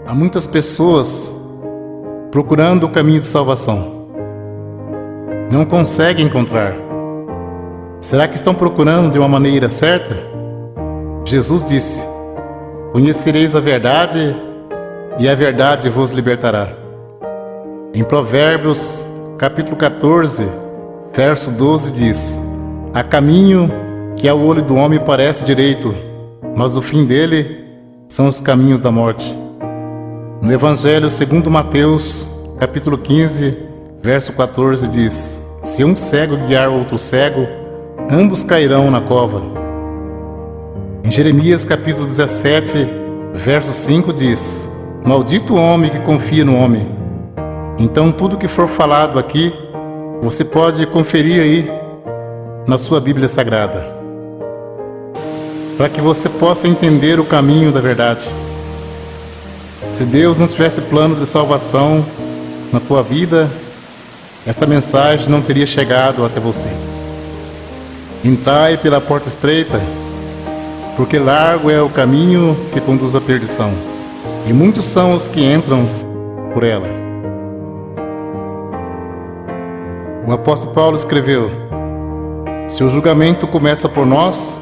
Há muitas pessoas procurando o caminho de salvação. Não conseguem encontrar. Será que estão procurando de uma maneira certa? Jesus disse: conhecereis a verdade e a verdade vos libertará. Em Provérbios, capítulo 14, verso 12 diz: há caminho que ao olho do homem parece direito, mas o fim dele são os caminhos da morte. No Evangelho segundo Mateus, capítulo 15, verso 14 diz: se um cego guiar outro cego, ambos cairão na cova. Em Jeremias capítulo 17, verso 5 diz: maldito o homem que confia no homem. Então tudo que for falado aqui, você pode conferir aí na sua Bíblia Sagrada, para que você possa entender o caminho da verdade. Se Deus não tivesse plano de salvação na tua vida, esta mensagem não teria chegado até você. Entrai pela porta estreita, porque largo é o caminho que conduz à perdição, e muitos são os que entram por ela. O apóstolo Paulo escreveu: se o julgamento começa por nós,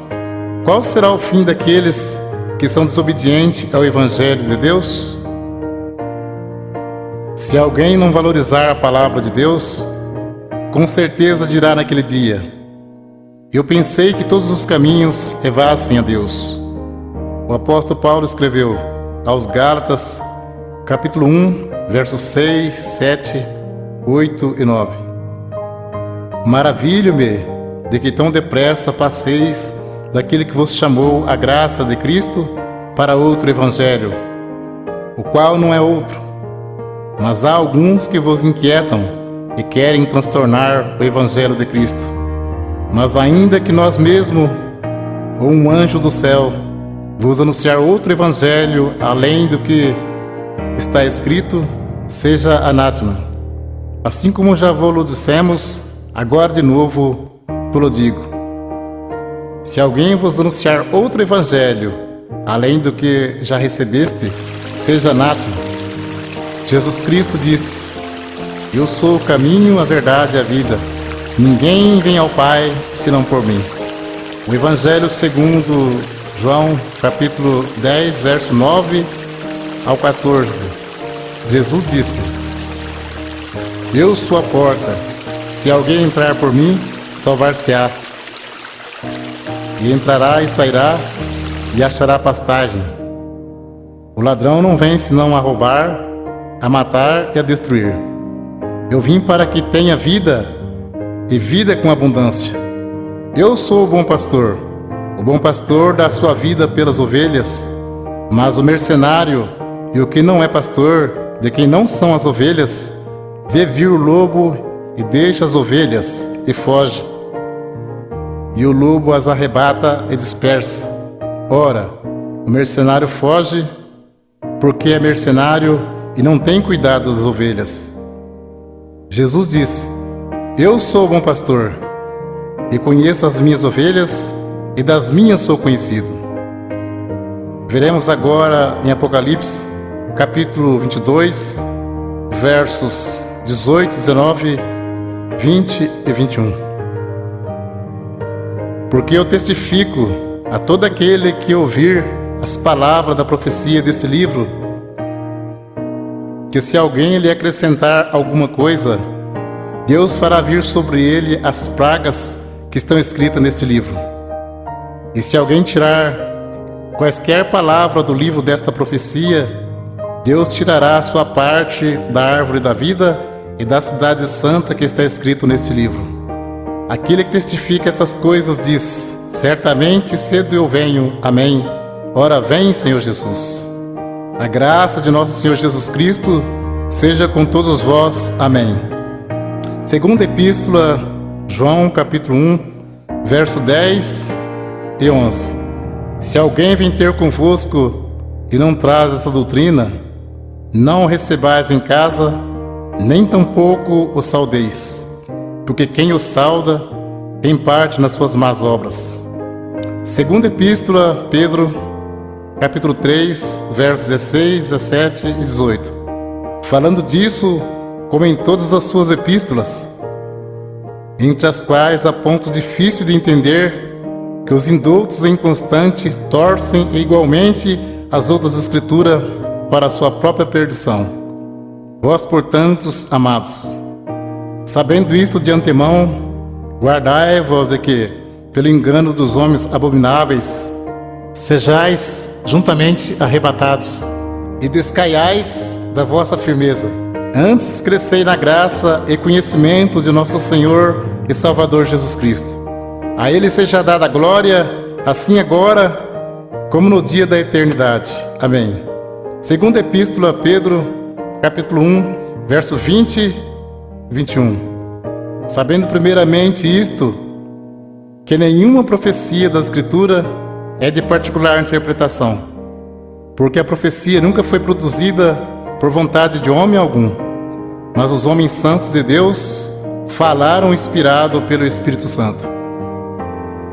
qual será o fim daqueles que são desobedientes ao Evangelho de Deus? Se alguém não valorizar a palavra de Deus, com certeza dirá naquele dia: eu pensei que todos os caminhos levassem a Deus. O apóstolo Paulo escreveu aos Gálatas, capítulo 1, versos 6, 7, 8 e 9: maravilho-me de que tão depressa passeis daquele que vos chamou a graça de Cristo para outro evangelho, o qual não é outro. Mas há alguns que vos inquietam e querem transtornar o evangelho de Cristo. Mas ainda que nós mesmos, ou um anjo do céu, vos anunciar outro evangelho além do que está escrito, seja anátema. Assim como já vos dissemos, agora de novo vos digo: se alguém vos anunciar outro evangelho além do que já recebeste, seja anátema. Jesus Cristo disse: eu sou o caminho, a verdade e a vida. Ninguém vem ao Pai senão por mim. O Evangelho segundo João, capítulo 10, verso 9 ao 14. Jesus disse: eu sou a porta. Se alguém entrar por mim, salvar-se-á. E entrará e sairá e achará pastagem. O ladrão não vem senão a roubar, a matar e a destruir. Eu vim para que tenha vida, e vida com abundância. Eu sou o bom pastor. O bom pastor dá sua vida pelas ovelhas. Mas o mercenário e o que não é pastor, de quem não são as ovelhas, vê vir o lobo e deixa as ovelhas e foge. E o lobo as arrebata e dispersa. Ora, o mercenário foge porque é mercenário e não tem cuidado das ovelhas. Jesus disse: eu sou o bom pastor, e conheço as minhas ovelhas, e das minhas sou conhecido. Veremos agora em Apocalipse, capítulo 22, versos 18, 19, 20 e 21. Porque eu testifico a todo aquele que ouvir as palavras da profecia desse livro, que se alguém lhe acrescentar alguma coisa, Deus fará vir sobre ele as pragas que estão escritas neste livro. E se alguém tirar quaisquer palavras do livro desta profecia, Deus tirará a sua parte da árvore da vida e da cidade santa que está escrito neste livro. Aquele que testifica estas coisas diz: certamente cedo eu venho. Amém. Ora vem, Senhor Jesus. A graça de nosso Senhor Jesus Cristo seja com todos vós. Amém. Segunda Epístola, João, capítulo 1, verso 10 e 11. Se alguém vem ter convosco e não traz essa doutrina, não o recebais em casa, nem tampouco o saudeis, porque quem o sauda tem parte nas suas más obras. Segunda Epístola, Pedro, capítulo 3, versos 16, 17 e 18. Falando disso, como em todas as suas epístolas, entre as quais há ponto difícil de entender, que os indoutos e inconstantes torcem igualmente as outras escrituras para a sua própria perdição. Vós, portanto, amados, sabendo isto de antemão, guardai-vos de que, pelo engano dos homens abomináveis, sejais juntamente arrebatados, e descaiais da vossa firmeza. Antes crescei na graça e conhecimento de nosso Senhor e Salvador Jesus Cristo. A Ele seja dada a glória, assim agora, como no dia da eternidade. Amém. Segunda Epístola a Pedro, capítulo 1, verso 20 e 21. Sabendo primeiramente isto, que nenhuma profecia da Escritura é de particular interpretação, porque a profecia nunca foi produzida por vontade de homem algum, mas os homens santos de Deus falaram inspirado pelo Espírito Santo.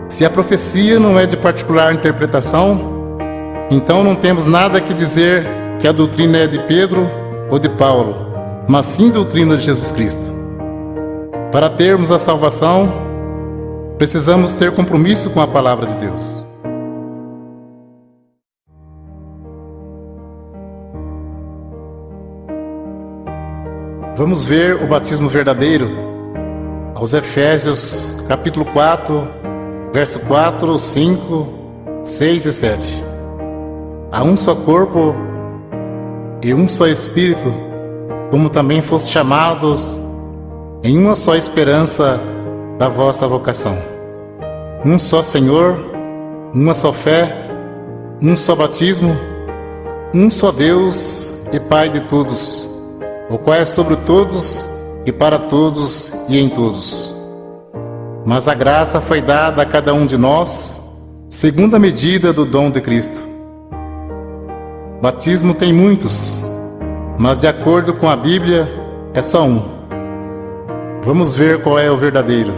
Se a profecia não é de particular interpretação, então não temos nada que dizer que a doutrina é de Pedro ou de Paulo, mas sim doutrina de Jesus Cristo. Para termos a salvação, precisamos ter compromisso com a palavra de Deus. Vamos ver o batismo verdadeiro aos Efésios, capítulo 4, verso 4, 5, 6 e 7. Há um só corpo e um só Espírito, como também foste chamados em uma só esperança da vossa vocação. Um só Senhor, uma só fé, um só batismo, um só Deus e Pai de todos, o qual é sobre todos e para todos e em todos. Mas a graça foi dada a cada um de nós, segundo a medida do dom de Cristo. Batismo tem muitos, mas de acordo com a Bíblia, é só um. Vamos ver qual é o verdadeiro.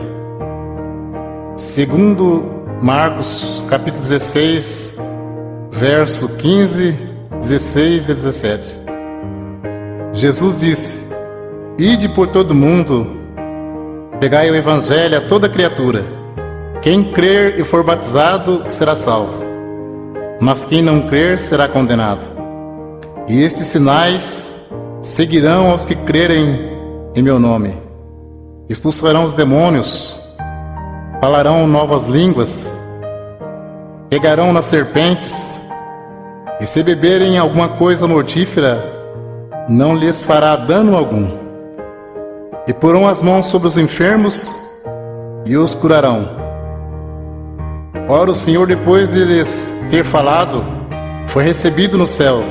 Segundo Marcos, capítulo 16, verso 15, 16 e 17. Jesus disse: Ide por todo o mundo, pregai o Evangelho a toda criatura. Quem crer e for batizado será salvo, mas quem não crer será condenado. E estes sinais seguirão aos que crerem em meu nome. Expulsarão os demônios, falarão novas línguas, pegarão nas serpentes, e se beberem alguma coisa mortífera, não lhes fará dano algum. E porão as mãos sobre os enfermos e os curarão. Ora, o Senhor, depois de lhes ter falado, foi recebido no céu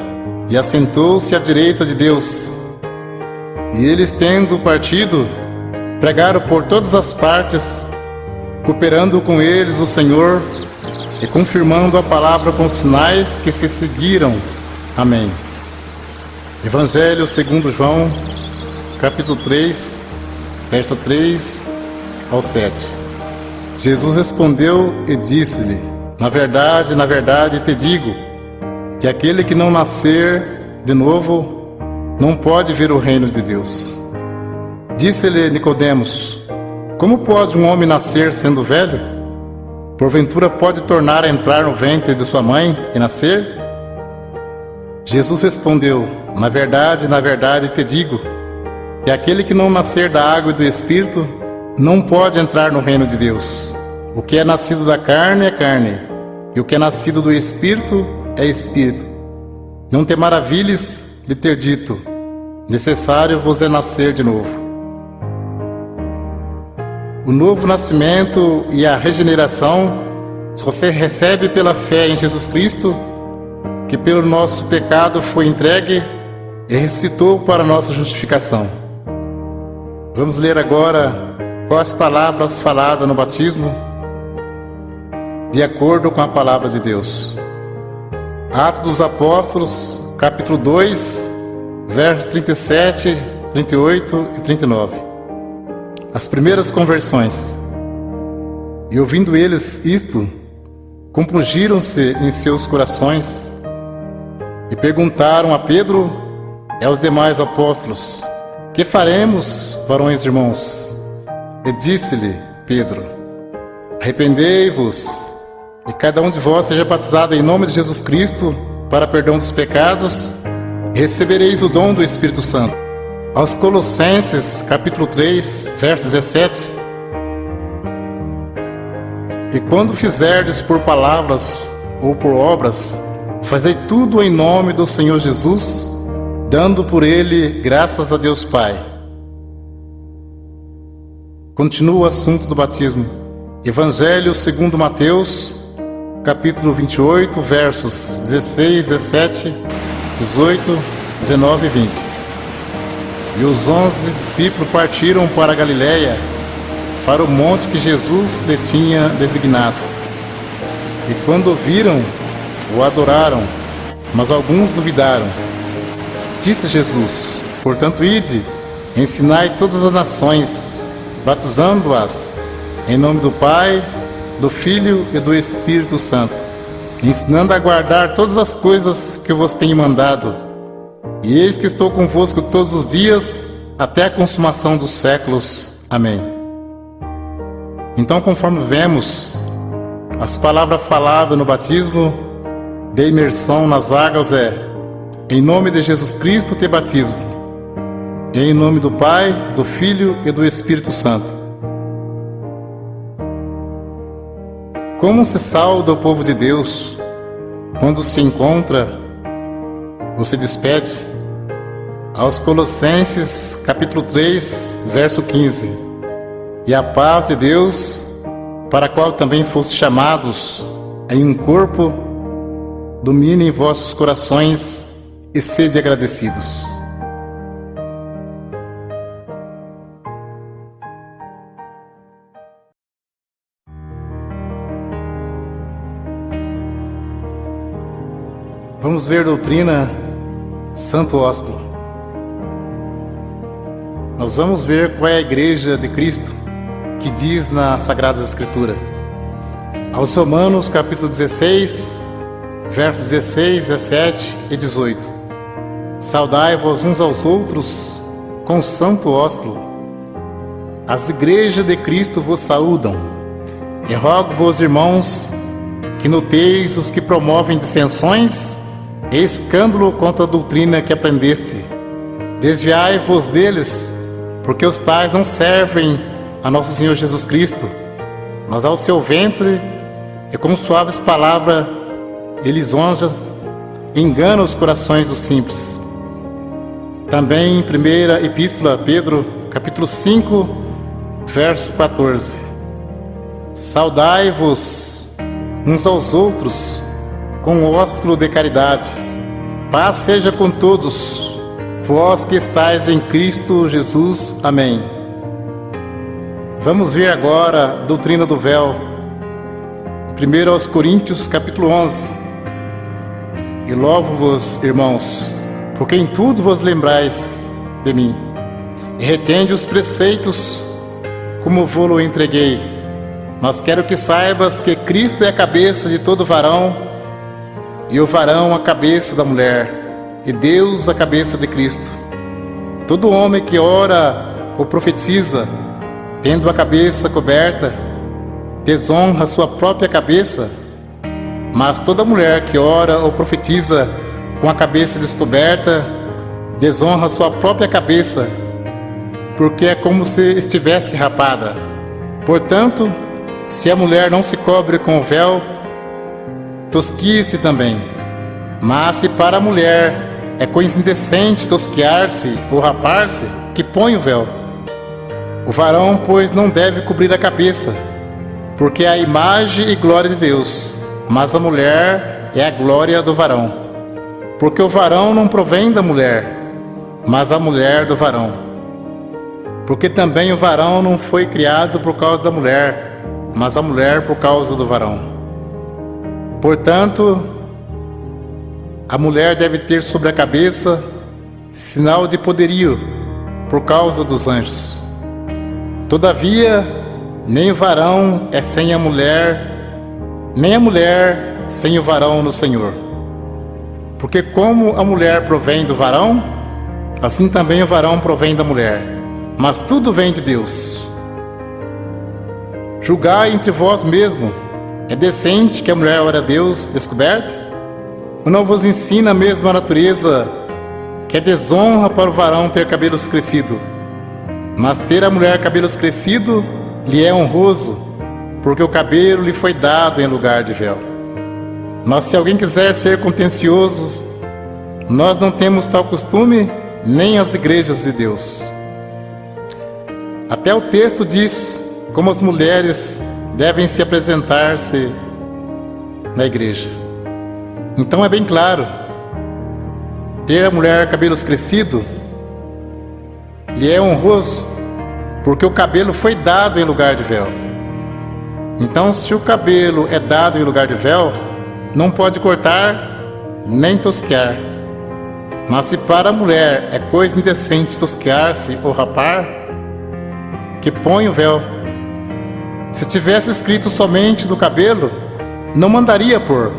e assentou-se à direita de Deus. E eles, tendo partido, pregaram por todas as partes, cooperando com eles o Senhor e confirmando a palavra com sinais que se seguiram. Amém. Evangelho segundo João, capítulo 3, verso 3 ao 7. Jesus respondeu e disse-lhe: na verdade te digo, que aquele que não nascer de novo, não pode ver o reino de Deus. Disse-lhe Nicodemos: como pode um homem nascer sendo velho? Porventura pode tornar a entrar no ventre de sua mãe e nascer? Jesus respondeu: na verdade te digo, que aquele que não nascer da água e do Espírito não pode entrar no reino de Deus. O que é nascido da carne é carne, e o que é nascido do Espírito é Espírito. Não te maravilhes de ter dito: necessário vos é nascer de novo. O novo nascimento e a regeneração só se recebe pela fé em Jesus Cristo, que pelo nosso pecado foi entregue e ressuscitou para nossa justificação. Vamos ler agora quais palavras faladas no batismo, de acordo com a palavra de Deus. Atos dos Apóstolos, capítulo 2, versos 37, 38 e 39. As primeiras conversões. E ouvindo eles isto, compungiram-se em seus corações E perguntaram a Pedro e aos demais apóstolos: que faremos, varões irmãos? E disse-lhe Pedro: arrependei-vos, e cada um de vós seja batizado em nome de Jesus Cristo para perdão dos pecados, e recebereis o dom do Espírito Santo. Aos Colossenses, capítulo 3, verso 17: e quando fizerdes por palavras ou por obras, fazei tudo em nome do Senhor Jesus, dando por ele graças a Deus Pai. Continua o assunto do batismo. Evangelho segundo Mateus, capítulo 28, versos 16, 17, 18, 19 e 20. E os 11 discípulos partiram para a Galiléia, para o monte que Jesus lhe tinha designado. E quando o viram, o adoraram, mas alguns duvidaram. Disse Jesus: portanto, ide, ensinai todas as nações, batizando-as em nome do Pai, do Filho e do Espírito Santo, ensinando a guardar todas as coisas que eu vos tenho mandado. E eis que estou convosco todos os dias, até a consumação dos séculos. Amém. Então, conforme vemos, as palavras faladas no batismo de imersão nas águas é: em nome de Jesus Cristo te batismo, e em nome do Pai, do Filho e do Espírito Santo. Como se sauda o povo de Deus quando se encontra ou se despede? Aos Colossenses, capítulo 3, verso 15: e a paz de Deus, para a qual também foste chamados em um corpo, domine em vossos corações e sede agradecidos. Vamos ver doutrina Santo Ósculo. Nós vamos ver qual é a igreja de Cristo que diz na Sagrada Escritura. Aos Romanos, capítulo 16, versos 16, 17 e 18. Saudai-vos uns aos outros com santo ósculo. As igrejas de Cristo vos saúdam. E rogo-vos, irmãos, que noteis os que promovem dissensões e escândalo contra a doutrina que aprendeste. Desviai-vos deles, porque os tais não servem a nosso Senhor Jesus Cristo, mas ao seu ventre, e com suaves palavras e lisonjas enganam os corações dos simples. Também em primeira epístola a Pedro, capítulo 5, verso 14: saudai-vos uns aos outros com o ósculo de caridade. Paz seja com todos, vós que estáis em Cristo Jesus. Amém. Vamos ver agora a doutrina do véu. 1 aos Coríntios, capítulo 11. E louvo-vos, irmãos, porque em tudo vos lembrais de mim, e retende os preceitos como vou-lo entreguei. Mas quero que saibas que Cristo é a cabeça de todo varão, e o varão a cabeça da mulher, e Deus a cabeça de Cristo. Todo homem que ora ou profetiza, tendo a cabeça coberta, desonra sua própria cabeça, mas toda mulher que ora ou profetiza com a cabeça descoberta, desonra sua própria cabeça, porque é como se estivesse rapada. Portanto, se a mulher não se cobre com o véu, tosquie-se também. Mas se para a mulher é coisa indecente tosquear-se ou rapar-se, que põe o véu. O varão, pois, não deve cobrir a cabeça, porque é a imagem e glória de Deus, mas a mulher é a glória do varão. Porque o varão não provém da mulher, mas a mulher do varão. Porque também o varão não foi criado por causa da mulher, mas a mulher por causa do varão. Portanto, a mulher deve ter sobre a cabeça sinal de poderio por causa dos anjos. Todavia, nem o varão é sem a mulher, nem a mulher sem o varão no Senhor. Porque como a mulher provém do varão, assim também o varão provém da mulher. Mas tudo vem de Deus. Julgai entre vós mesmo. É decente que a mulher ore a Deus descoberta? Ou não vos ensina mesmo a natureza que é desonra para o varão ter cabelos crescidos? Mas ter a mulher cabelos crescidos lhe é honroso, porque o cabelo lhe foi dado em lugar de véu. Mas se alguém quiser ser contencioso, nós não temos tal costume, nem as igrejas de Deus. Até o texto diz como as mulheres devem se apresentar-se na igreja. Então é bem claro, ter a mulher cabelos crescidos lhe é honroso, porque o cabelo foi dado em lugar de véu. Então, se o cabelo é dado em lugar de véu, não pode cortar nem tosquear. Mas se para a mulher é coisa indecente tosquear-se ou rapar, que põe o véu. Se tivesse escrito somente do cabelo, não mandaria pôr,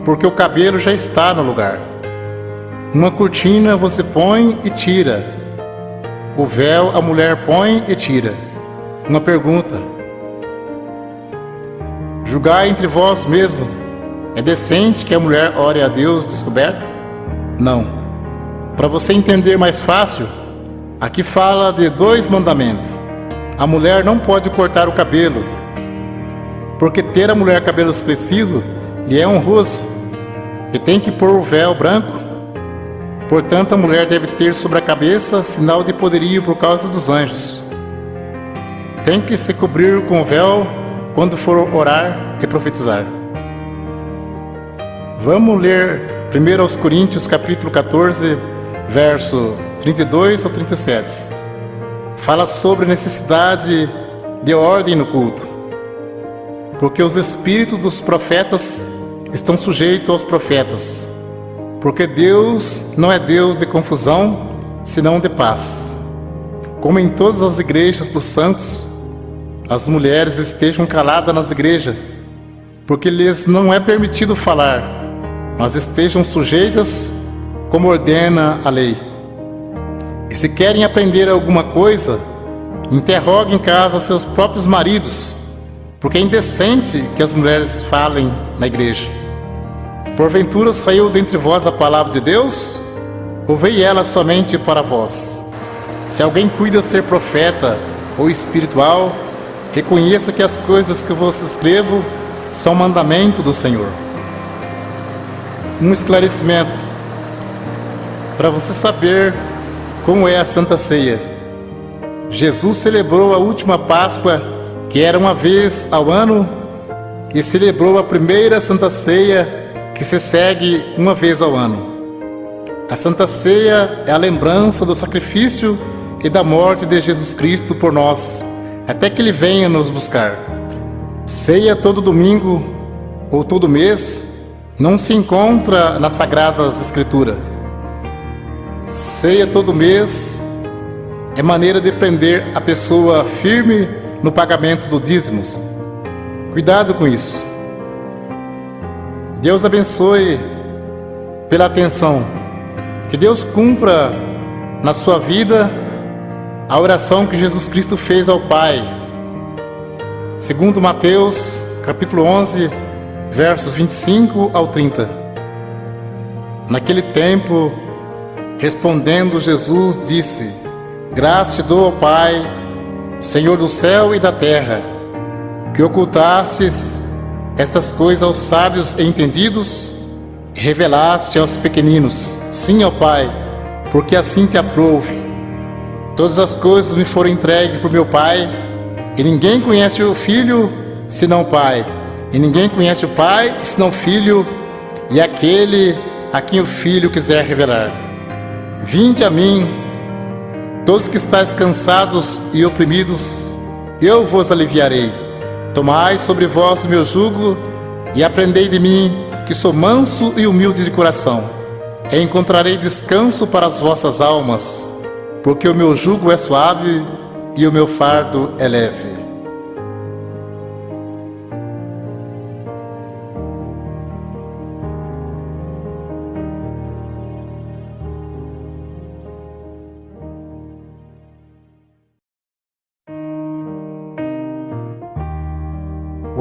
porque o cabelo já está no lugar. Uma cortina você põe e tira. O véu a mulher põe e tira. Uma pergunta: julgai entre vós mesmo. É decente que a mulher ore a Deus descoberta? Não. Para você entender mais fácil, aqui fala de 2 mandamentos. A mulher não pode cortar o cabelo, porque ter a mulher cabelos crescidos lhe é honroso, e tem que pôr o véu branco. Portanto, a mulher deve ter sobre a cabeça sinal de poderio por causa dos anjos. Tem que se cobrir com o véu quando for orar e profetizar. Vamos ler 1 Coríntios capítulo 14, verso 32 ao 37. Fala sobre a necessidade de ordem no culto, porque os espíritos dos profetas estão sujeitos aos profetas, porque Deus não é Deus de confusão, senão de paz. Como em todas as igrejas dos santos, as mulheres estejam caladas nas igrejas, porque lhes não é permitido falar, mas estejam sujeitas como ordena a lei. E se querem aprender alguma coisa, interroguem em casa seus próprios maridos, porque é indecente que as mulheres falem na igreja. Porventura saiu dentre vós a palavra de Deus? Ou veio ela somente para vós? Se alguém cuida ser profeta ou espiritual, reconheça que as coisas que vos escrevo são mandamento do Senhor. Um esclarecimento para você saber como é a Santa Ceia. Jesus celebrou a última Páscoa, que era uma vez ao ano, e celebrou a primeira Santa Ceia, que se segue uma vez ao ano. A Santa Ceia é a lembrança do sacrifício e da morte de Jesus Cristo por nós, até que Ele venha nos buscar. Ceia todo domingo ou todo mês não se encontra nas Sagradas Escrituras. Ceia todo mês é maneira de prender a pessoa firme no pagamento do dízimos. Cuidado com isso. Deus abençoe pela atenção. Que Deus cumpra na sua vida a oração que Jesus Cristo fez ao Pai. Segundo Mateus, capítulo 11, versos 25 ao 30. Naquele tempo, respondendo Jesus, disse: Graça te dou, ó Pai, Senhor do céu e da terra, que ocultastes estas coisas aos sábios e entendidos, e revelaste aos pequeninos. Sim, ó Pai, porque assim te aprouve. Todas as coisas me foram entregues por meu Pai, e ninguém conhece o Filho senão o Pai, e ninguém conhece o Pai senão o Filho, e aquele a quem o Filho quiser revelar. Vinde a mim, todos que estáis cansados e oprimidos, eu vos aliviarei. Tomai sobre vós o meu jugo e aprendei de mim, que sou manso e humilde de coração, e encontrarei descanso para as vossas almas, porque o meu jugo é suave e o meu fardo é leve.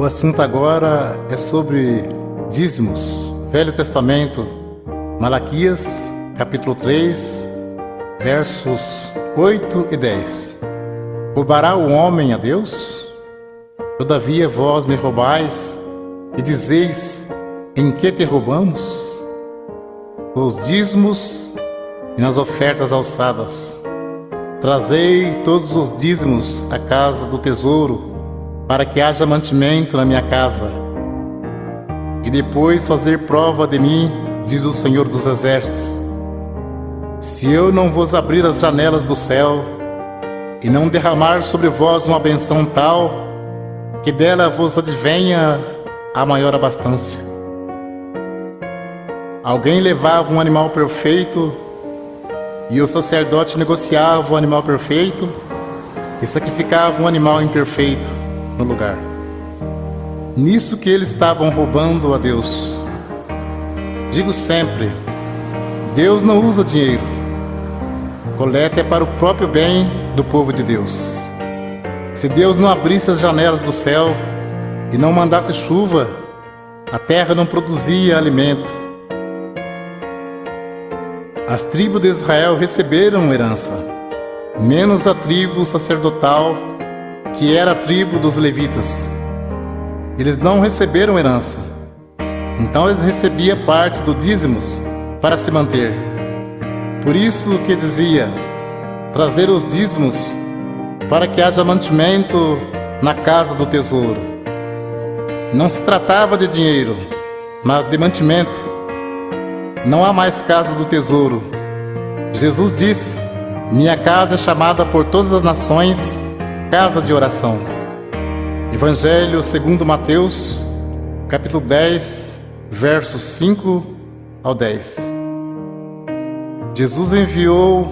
O assunto agora é sobre dízimos. Velho Testamento, Malaquias, capítulo 3, versos 8 e 10. Roubará o homem a Deus? Todavia vós me roubais e dizeis: em que te roubamos? Os dízimos e nas ofertas alçadas. Trazei todos os dízimos à casa do tesouro, para que haja mantimento na minha casa. E depois fazer prova de mim, diz o Senhor dos Exércitos, se eu não vos abrir as janelas do céu, e não derramar sobre vós uma benção tal, que dela vos advenha a maior abastança. Alguém levava um animal perfeito, e o sacerdote negociava o animal perfeito, e sacrificava um animal imperfeito no lugar. Nisso que eles estavam roubando a Deus. Digo sempre, Deus não usa dinheiro. Coleta é para o próprio bem do povo de Deus. Se Deus não abrisse as janelas do céu e não mandasse chuva, a terra não produzia alimento. As tribos de Israel receberam herança, menos a tribo sacerdotal, que era a tribo dos levitas. Eles não receberam herança, então eles recebiam parte do dízimos para se manter. Por isso que dizia, trazer os dízimos para que haja mantimento na casa do tesouro. Não se tratava de dinheiro, mas de mantimento. Não há mais casa do tesouro. Jesus disse, minha casa é chamada por todas as nações casa de oração. Evangelho segundo Mateus, capítulo 10, versos 5 ao 10. Jesus enviou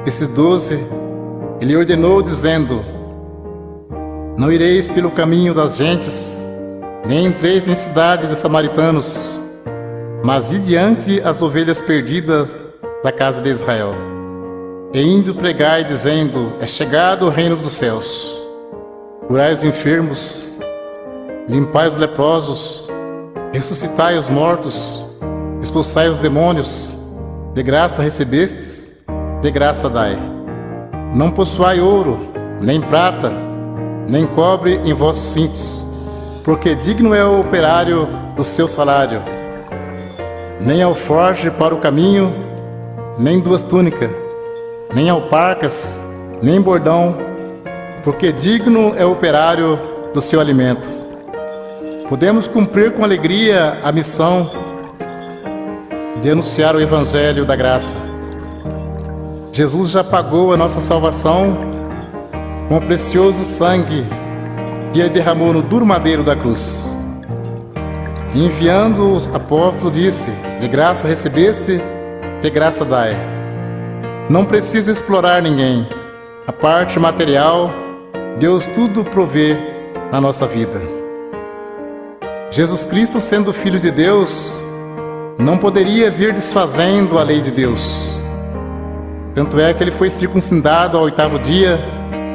esses 12, ele ordenou dizendo, não ireis pelo caminho das gentes, nem entreis em cidade de samaritanos, mas ide diante as ovelhas perdidas da casa de Israel. E indo pregai, dizendo, é chegado o reino dos céus. Curai os enfermos, limpai os leprosos, ressuscitai os mortos, expulsai os demônios, de graça recebestes, de graça dai. Não possuai ouro, nem prata, nem cobre em vossos cintos, porque digno é o operário do seu salário. Nem alforje para o caminho, nem duas túnicas, nem alparcas, nem bordão, porque digno é o operário do seu alimento. Podemos cumprir com alegria a missão de anunciar o Evangelho da graça. Jesus já pagou a nossa salvação com o precioso sangue que Ele derramou no duro madeiro da cruz. Enviando o apóstolo disse, de graça recebeste, de graça dai. Não precisa explorar ninguém. A parte material, Deus tudo provê na nossa vida. Jesus Cristo, sendo Filho de Deus, não poderia vir desfazendo a lei de Deus. Tanto é que Ele foi circuncidado ao 8º dia,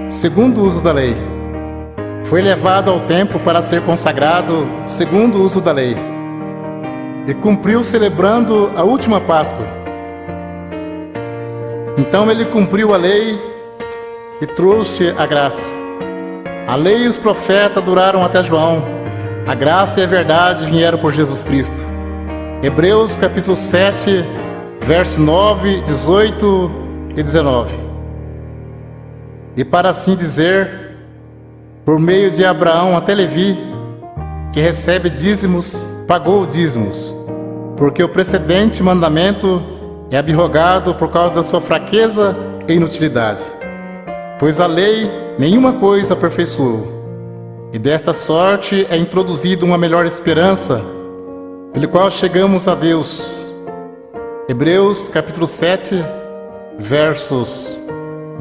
segundo o uso da lei. Foi levado ao templo para ser consagrado, segundo o uso da lei. E cumpriu celebrando a última Páscoa. Então Ele cumpriu a lei e trouxe a graça. A lei e os profetas duraram até João. A graça e a verdade vieram por Jesus Cristo. Hebreus capítulo 7, verso 9, 18 e 19. E para assim dizer, por meio de Abraão até Levi, que recebe dízimos, pagou dízimos, porque o precedente mandamento é abrogado por causa da sua fraqueza e inutilidade. Pois a lei nenhuma coisa aperfeiçoou, e desta sorte é introduzida uma melhor esperança, pelo qual chegamos a Deus. Hebreus capítulo 7, versos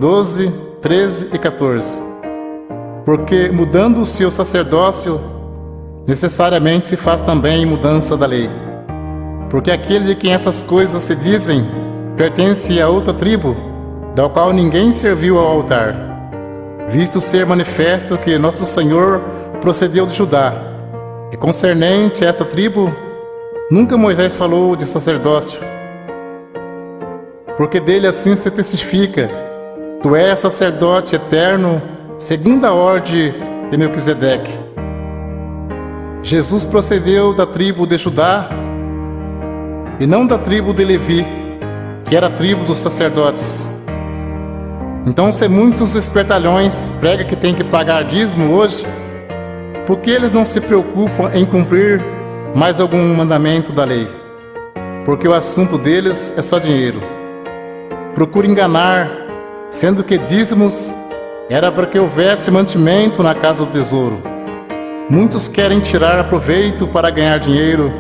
12, 13 e 14. Porque mudando-se o sacerdócio, necessariamente se faz também mudança da lei. Porque aquele de quem essas coisas se dizem, pertence a outra tribo, da qual ninguém serviu ao altar, visto ser manifesto que nosso Senhor procedeu de Judá, e concernente a esta tribo, nunca Moisés falou de sacerdócio, porque dele assim se testifica: tu és sacerdote eterno, segundo a ordem de Melquisedeque. Jesus procedeu da tribo de Judá e não da tribo de Levi, que era a tribo dos sacerdotes. Então, se muitos espertalhões pregam que tem que pagar dízimo hoje, por que eles não se preocupam em cumprir mais algum mandamento da lei? Porque o assunto deles é só dinheiro. Procura enganar, sendo que dízimos era para que houvesse mantimento na casa do tesouro. Muitos querem tirar proveito para ganhar dinheiro,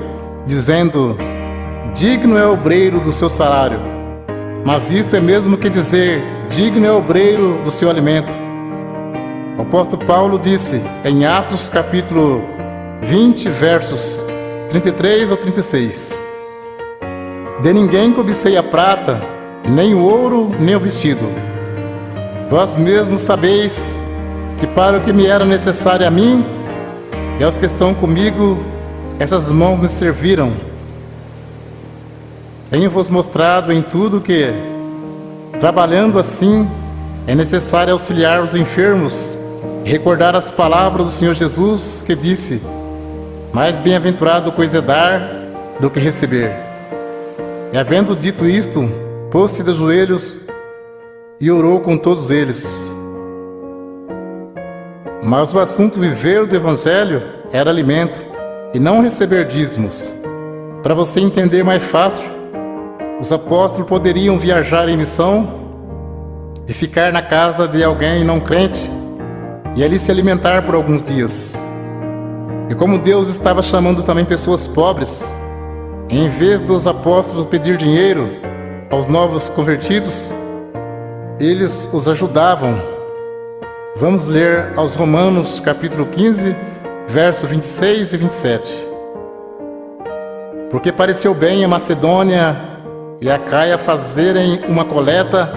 dizendo: digno é o obreiro do seu salário. Mas isto é mesmo que dizer: digno é o obreiro do seu alimento. O apóstolo Paulo disse em Atos capítulo 20, versos 33 ao 36: de ninguém cobicei a prata, nem o ouro, nem o vestido. Vós mesmos sabeis que para o que me era necessário a mim e aos que estão comigo, essas mãos me serviram. Tenho-vos mostrado em tudo que, trabalhando assim, é necessário auxiliar os enfermos e recordar as palavras do Senhor Jesus, que disse: mais bem-aventurado coisa é dar do que receber. E havendo dito isto, pôs-se de joelhos e orou com todos eles. Mas o assunto viver do Evangelho era alimento, e não receber dízimos. Para você entender mais fácil, os apóstolos poderiam viajar em missão e ficar na casa de alguém não crente, e ali se alimentar por alguns dias. E como Deus estava chamando também pessoas pobres, em vez dos apóstolos pedir dinheiro aos novos convertidos, eles os ajudavam. Vamos ler aos Romanos capítulo 15, versos 26 e 27. Porque pareceu bem a Macedônia e a Acaia fazerem uma coleta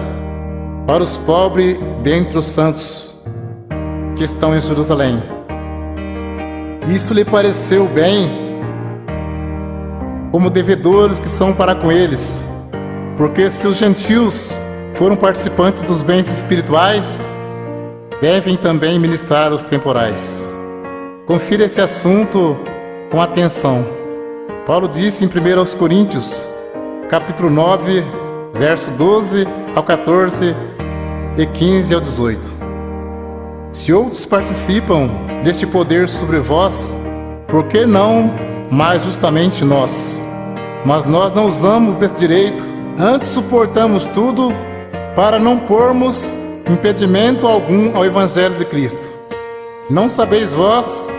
para os pobres dentre os santos que estão em Jerusalém. Isso lhe pareceu bem, como devedores que são para com eles, porque se os gentios foram participantes dos bens espirituais, devem também ministrar os temporais. Confira esse assunto com atenção. Paulo disse em 1 Coríntios, capítulo 9, verso 12 ao 14 e 15 ao 18. Se outros participam deste poder sobre vós, por que não mais justamente nós? Mas nós não usamos desse direito, antes suportamos tudo para não pormos impedimento algum ao Evangelho de Cristo. Não sabeis vós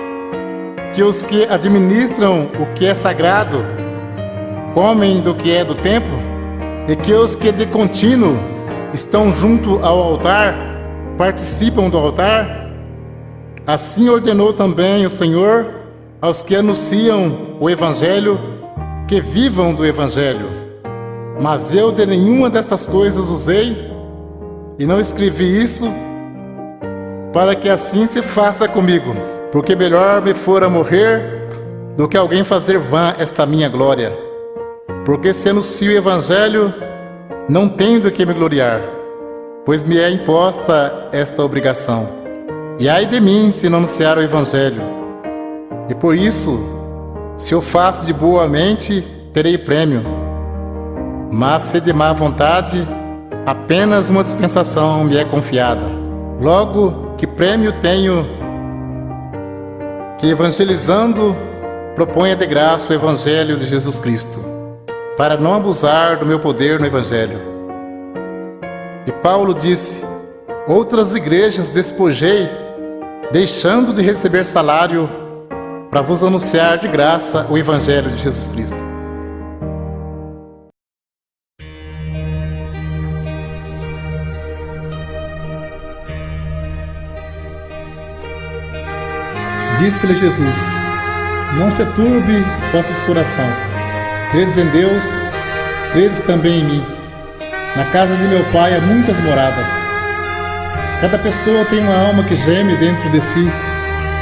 que os que administram o que é sagrado comem do que é do templo, e que os que de contínuo estão junto ao altar participam do altar? Assim ordenou também o Senhor aos que anunciam o Evangelho que vivam do Evangelho. Mas eu de nenhuma destas coisas usei, e não escrevi isso para que assim se faça comigo, porque melhor me fora morrer do que alguém fazer vã esta minha glória. Porque se anuncio o Evangelho, não tenho do que me gloriar, pois me é imposta esta obrigação. E ai de mim se não anunciar o Evangelho. E por isso, se eu faço de boa mente, terei prêmio. Mas se de má vontade, apenas uma dispensação me é confiada. Logo, que prêmio tenho que, evangelizando, proponha de graça o Evangelho de Jesus Cristo, para não abusar do meu poder no Evangelho. E Paulo disse: outras igrejas despojei, deixando de receber salário, para vos anunciar de graça o Evangelho de Jesus Cristo. Disse-lhe Jesus: não se turbe vossos coração. Credes em Deus, credes também em mim. Na casa de meu Pai há muitas moradas. Cada pessoa tem uma alma que geme dentro de si,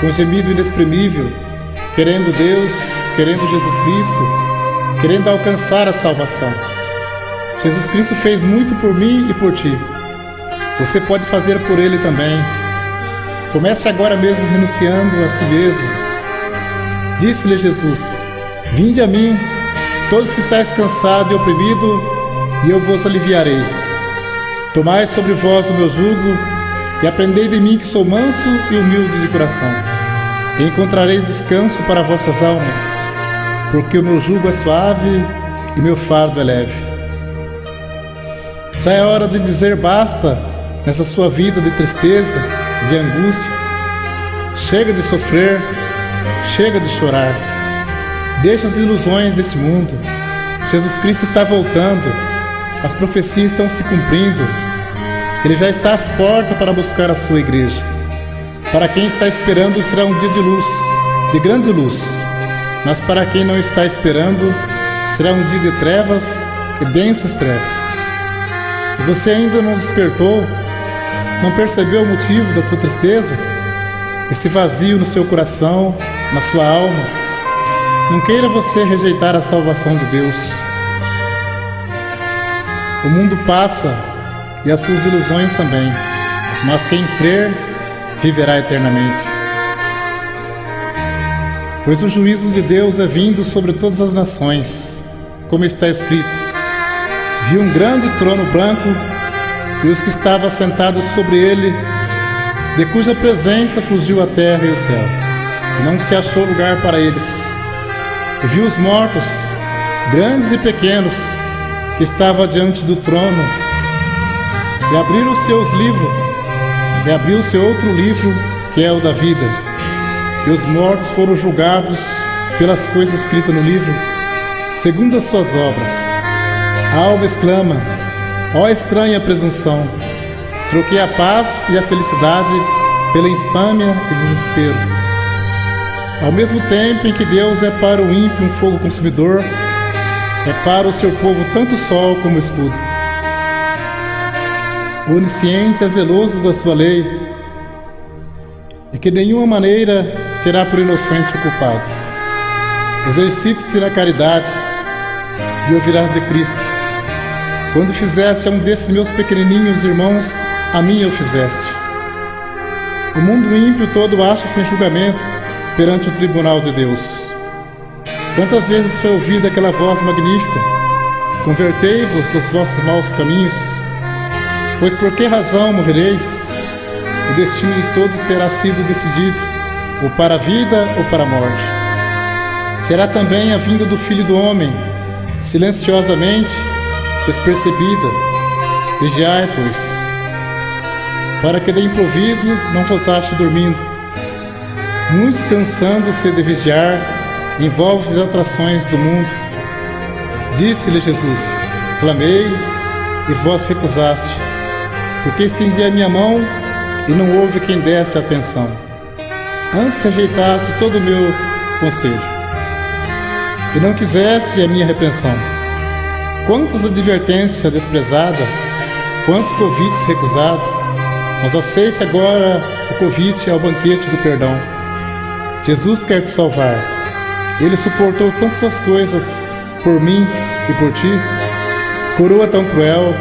com gemido inexprimível, querendo Deus, querendo Jesus Cristo, querendo alcançar a salvação. Jesus Cristo fez muito por mim e por ti. Você pode fazer por Ele também. Comece agora mesmo renunciando a si mesmo. Disse-lhe Jesus: vinde a mim, todos que estáis cansados e oprimidos, e eu vos aliviarei. Tomai sobre vós o meu jugo, e aprendei de mim, que sou manso e humilde de coração. E encontrareis descanso para vossas almas, porque o meu jugo é suave e meu fardo é leve. Já é hora de dizer basta nessa sua vida de tristeza, de angústia. Chega de sofrer, chega de chorar. Deixa as ilusões deste mundo. Jesus Cristo está voltando. As profecias estão se cumprindo. Ele já está às portas para buscar a sua igreja. Para quem está esperando, será um dia de luz, de grande luz. Mas para quem não está esperando, será um dia de trevas e densas trevas. E você ainda não despertou? Não percebeu o motivo da tua tristeza? Esse vazio no seu coração, na sua alma? Não queira você rejeitar a salvação de Deus. O mundo passa e as suas ilusões também, mas quem crer viverá eternamente. Pois o juízo de Deus é vindo sobre todas as nações, como está escrito: vi um grande trono branco e os que estavam sentados sobre ele, de cuja presença fugiu a terra e o céu, e não se achou lugar para eles. E vi os mortos, grandes e pequenos, que estavam diante do trono, e abriram os seus livros, e abriu-se outro livro, que é o da vida. E os mortos foram julgados pelas coisas escritas no livro, segundo as suas obras. A alma exclama: ó estranha presunção! Troquei a paz e a felicidade pela infâmia e desespero. Ao mesmo tempo em que Deus é para o ímpio um fogo consumidor, é para o seu povo tanto o sol como o escudo. O onisciente é zeloso da sua lei, e que de nenhuma maneira terá por inocente o culpado. Exercite-se na caridade e ouvirás de Cristo. Quando fizeste a um desses meus pequenininhos irmãos, a mim o fizeste. O mundo ímpio todo acha-se em julgamento perante o tribunal de Deus. Quantas vezes foi ouvida aquela voz magnífica: convertei-vos dos vossos maus caminhos, pois por que razão morrereis? O destino de todo terá sido decidido, ou para a vida ou para a morte. Será também a vinda do Filho do Homem, silenciosamente, despercebida. Vigiai, pois, para que de improviso não vos ache dormindo. Muitos, cansando-se de vigiar, envolvem as atrações do mundo. Disse-lhe Jesus: clamei e vós recusaste, porque estendi a minha mão e não houve quem desse atenção. Antes rejeitaste todo o meu conselho e não quiseste a minha repreensão. Quantas advertências desprezadas, quantos convites recusados, mas aceite agora o convite ao banquete do perdão. Jesus quer te salvar. Ele suportou tantas as coisas por mim e por ti. Coroa tão cruel,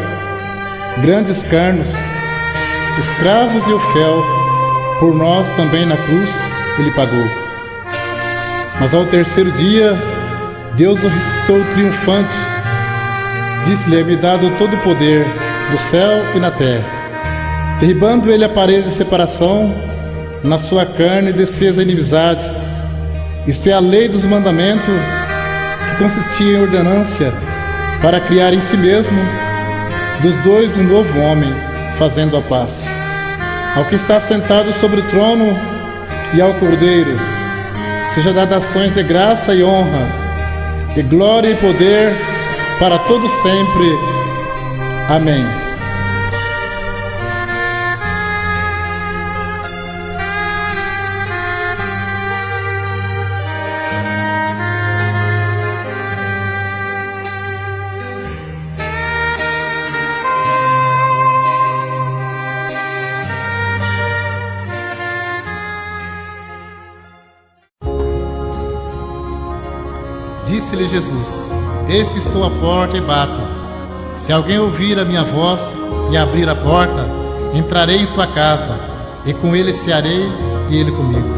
grandes carnos, os cravos e o fel, por nós também na cruz ele pagou. Mas ao terceiro dia, Deus o ressuscitou triunfante. Disse-lhe: é-me dado todo o poder no céu e na terra. Derribando ele a parede de separação, na sua carne desfez a inimizade. Isto é a lei dos mandamentos, que consistia em ordenância, para criar em si mesmo dos dois um novo homem, fazendo a paz. Ao que está sentado sobre o trono e ao Cordeiro seja dada ações de graça e honra, e glória e poder para todos sempre. Amém. Disse-lhe Jesus: Eis que estou à porta e bato. Se alguém ouvir a minha voz e abrir a porta, entrarei em sua casa, e com ele cearei e ele comigo.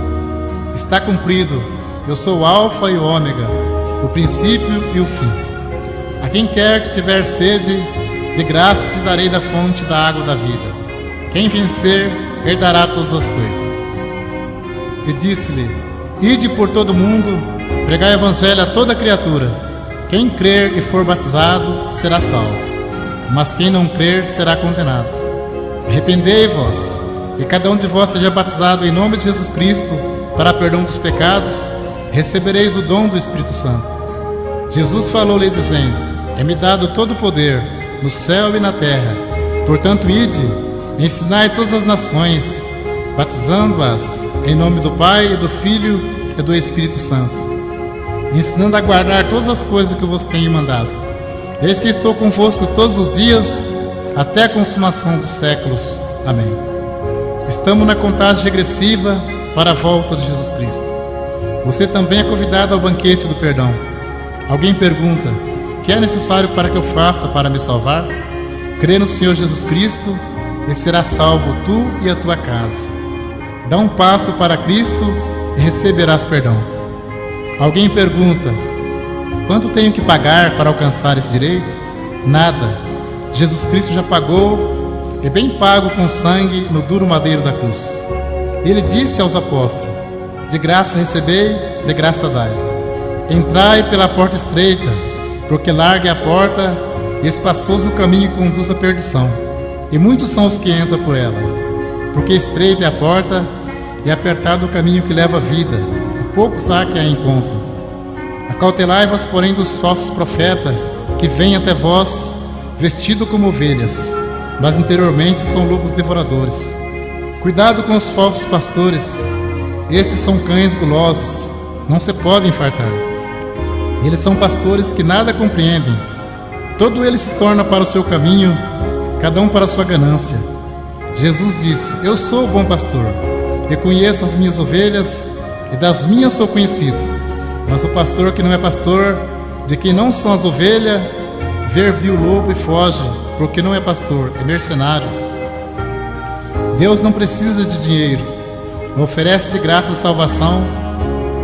Está cumprido. Eu sou o Alfa e o Ômega, o princípio e o fim. A quem quer que tiver sede, de graça te darei da fonte da água da vida. Quem vencer, herdará todas as coisas. E disse-lhe: Ide por todo o mundo, pregai o evangelho a toda criatura. Quem crer e for batizado, será salvo, mas quem não crer, será condenado. Arrependei-vos, e cada um de vós seja batizado em nome de Jesus Cristo, para perdão dos pecados, recebereis o dom do Espírito Santo. Jesus falou-lhe dizendo: É-me dado todo o poder, no céu e na terra. Portanto, ide, ensinai todas as nações, batizando-as em nome do Pai, e do Filho e do Espírito Santo, ensinando a guardar todas as coisas que eu vos tenho mandado. Eis que estou convosco todos os dias, até a consumação dos séculos. Amém. Estamos na contagem regressiva para a volta de Jesus Cristo. Você também é convidado ao banquete do perdão. Alguém pergunta: que é necessário para que eu faça para me salvar? Crê no Senhor Jesus Cristo e serás salvo tu e a tua casa. Dá um passo para Cristo e receberás perdão. Alguém pergunta: quanto tenho que pagar para alcançar esse direito? Nada. Jesus Cristo já pagou, e bem pago com sangue no duro madeiro da cruz. Ele disse aos apóstolos: de graça recebei, de graça dai. Entrai pela porta estreita, porque larga é a porta e espaçoso o caminho que conduz à perdição, e muitos são os que entram por ela. Porque estreita é a porta e apertado o caminho que leva à vida, e poucos há que a encontram. Acautelai-vos, porém, dos falsos profetas, que vêm até vós vestidos como ovelhas, mas interiormente são lobos devoradores. Cuidado com os falsos pastores, esses são cães gulosos, não se podem fartar. Eles são pastores que nada compreendem. Todo ele se torna para o seu caminho, cada um para a sua ganância. Jesus disse: Eu sou o bom pastor, e conheço as minhas ovelhas, e das minhas sou conhecido. Mas o pastor que não é pastor, de quem não são as ovelhas, viu o lobo e foge, porque não é pastor, é mercenário. Deus não precisa de dinheiro, oferece de graça a salvação,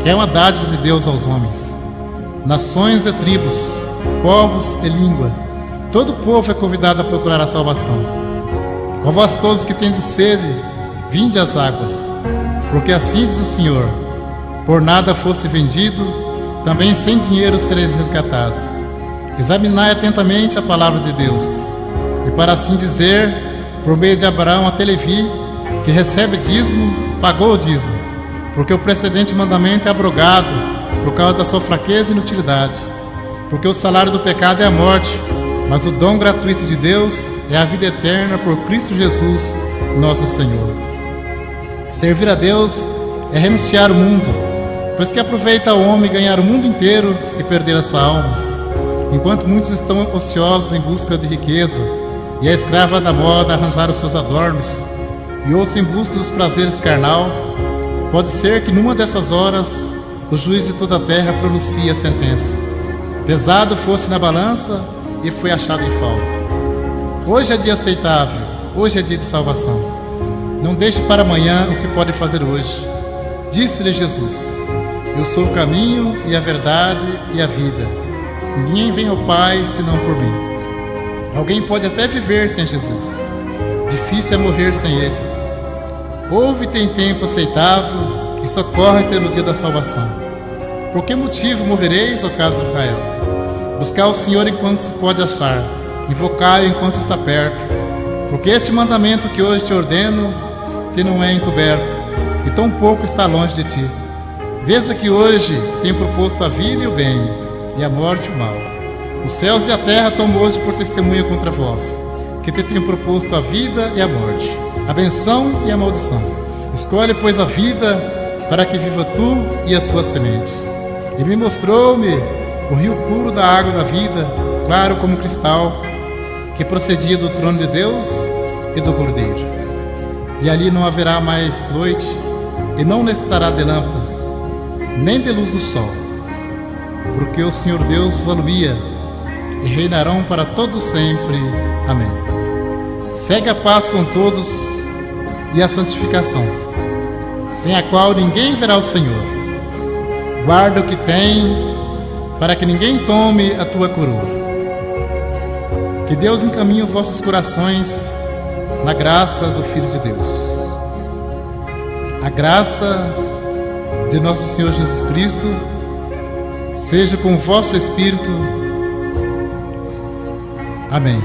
que é uma dádiva de Deus aos homens. Nações e tribos, povos e língua, todo povo é convidado a procurar a salvação. Ó vós todos que tendes sede, vinde às águas, porque assim diz o Senhor: por nada foste vendido, também sem dinheiro sereis resgatado. Examinai atentamente a palavra de Deus, e para assim dizer, por meio de Abraão até Levi, que recebe dízimo, pagou o dízimo, porque o precedente mandamento é abrogado por causa da sua fraqueza e inutilidade. Porque o salário do pecado é a morte, mas o dom gratuito de Deus é a vida eterna por Cristo Jesus, nosso Senhor. Servir a Deus é renunciar ao mundo, pois que aproveita o homem ganhar o mundo inteiro e perder a sua alma. Enquanto muitos estão ociosos em busca de riqueza, e a escrava da moda arranjar os seus adornos, e outros em busca dos prazeres carnal, pode ser que numa dessas horas o juiz de toda a terra pronuncie a sentença: pesado fosse na balança e foi achado em falta. Hoje é dia aceitável, hoje é dia de salvação. Não deixe para amanhã o que pode fazer hoje. Disse-lhe Jesus: eu sou o caminho e a verdade e a vida. Ninguém vem ao Pai senão por mim. Alguém pode até viver sem Jesus, difícil é morrer sem Ele. Ouve tem tempo aceitável e socorre-te no dia da salvação. Por que motivo morrereis, ó casa de Israel? Buscar o Senhor enquanto se pode achar, invocai-o enquanto está perto. Porque este mandamento que hoje te ordeno te não é encoberto, e tão pouco está longe de ti. Veja que hoje te tenho proposto a vida e o bem, e a morte e o mal. Os céus e a terra tomam hoje por testemunha contra vós, que te tenho proposto a vida e a morte, a benção e a maldição. Escolhe, pois, a vida, para que viva tu e a tua semente. E me mostrou-me o rio puro da água da vida, claro como cristal, que procedia do trono de Deus e do Cordeiro. E ali não haverá mais noite, e não necessitará de lâmpada, nem de luz do sol, porque o Senhor Deus os aluvia e reinarão para todo sempre. Amém. Segue a paz com todos e a santificação, sem a qual ninguém verá o Senhor. Guarda o que tem, para que ninguém tome a tua coroa. Que Deus encaminhe os vossos corações na graça do Filho de Deus. A graça de nosso Senhor Jesus Cristo seja com o vosso espírito. Amém.